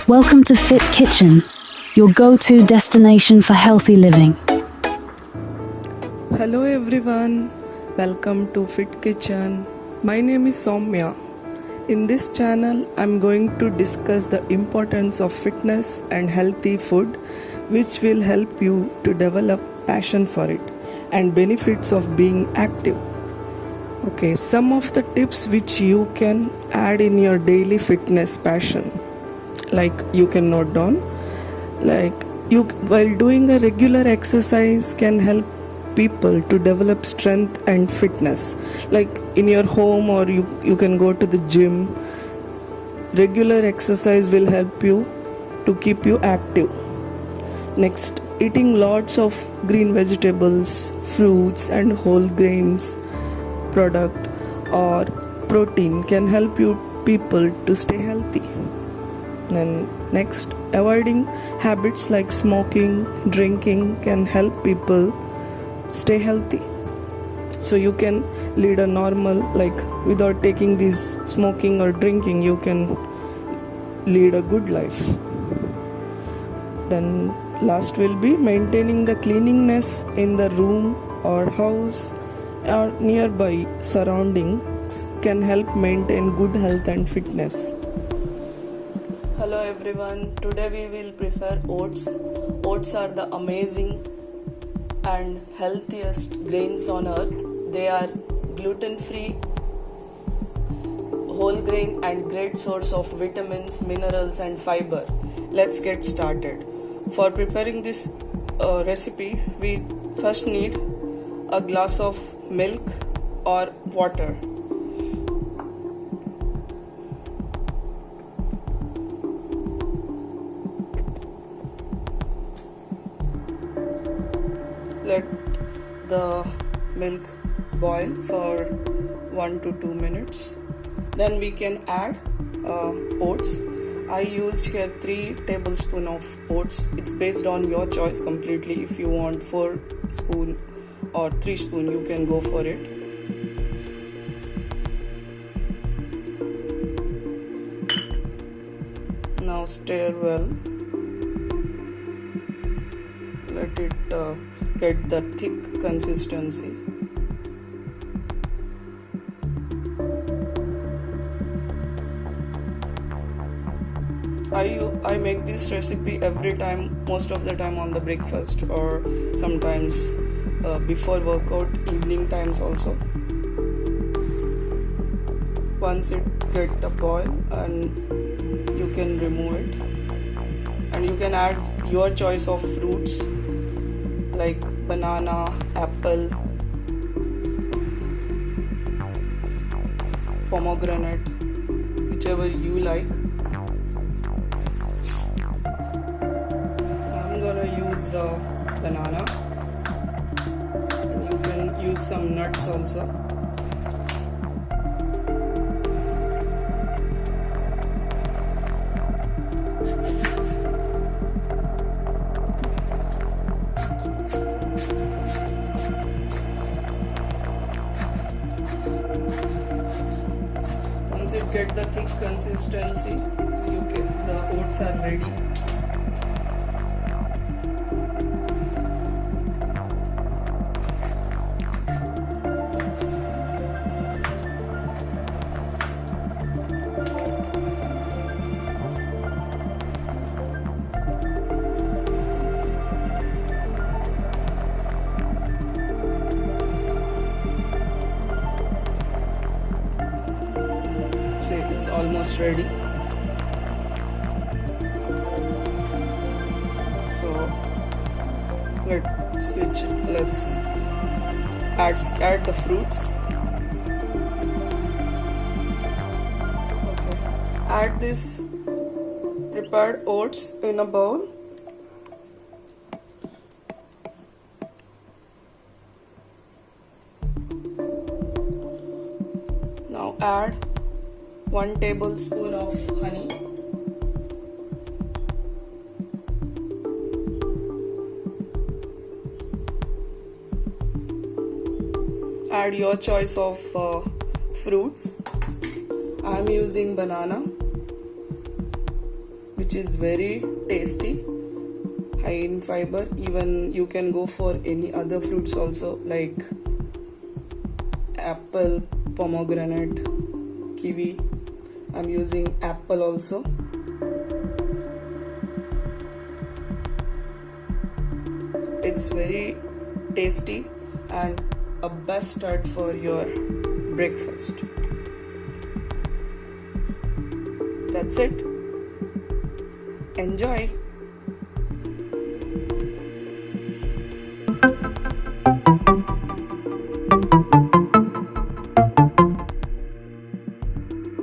Welcome to Fit Kitchen, your go-to destination for healthy living. Hello everyone, welcome to Fit Kitchen. My name is Soumya. In this channel, I'm going to discuss the importance of fitness and healthy food, which will help you to develop passion for it and benefits of being active. Okay, some of the tips which you can add in your daily fitness passion, like you can note down, like you while doing a regular exercise can help people to develop strength and fitness, like in your home, or you can go to the gym. Regular exercise will help you to keep you active. Next, eating lots of green vegetables, fruits and whole grains product or protein can help you people to stay healthy. Then next, avoiding habits like smoking, drinking can help people stay healthy. So you can lead a normal, like without taking this smoking or drinking, you can lead a good life. Then last will be maintaining the cleanliness in the room or house or nearby surroundings can help maintain good health and fitness. Hello everyone, today we will prepare oats. Oats are the amazing and healthiest grains on earth. They are gluten-free, whole grain and great source of vitamins, minerals and fiber. Let's get started. For preparing this recipe, we first need a glass of milk or water. Let the milk boil for 1 to 2 minutes. Then we can add oats. I used here 3 tablespoons of oats. It's based on your choice completely. If you want 4 spoon or 3 spoon, you can go for it. Now stir well. Let it get the thick consistency. I make this recipe every time, most of the time on the breakfast or sometimes before workout, evening times also. Once it get a boil, and you can remove it, and you can add your choice of fruits like banana, apple, pomegranate, whichever you like. I'm gonna use banana, and you can use some nuts also. Once you get the thick consistency, the oats are ready. It's almost ready. So let's add the fruits. Okay, add this prepared oats in a bowl. Now add 1 tablespoon of honey. Add your choice of fruits. I'm using banana, which is very tasty, high in fiber. Even you can go for any other fruits also, like apple, pomegranate, kiwi. I'm using apple also. It's very tasty and a best start for your breakfast. That's it. Enjoy.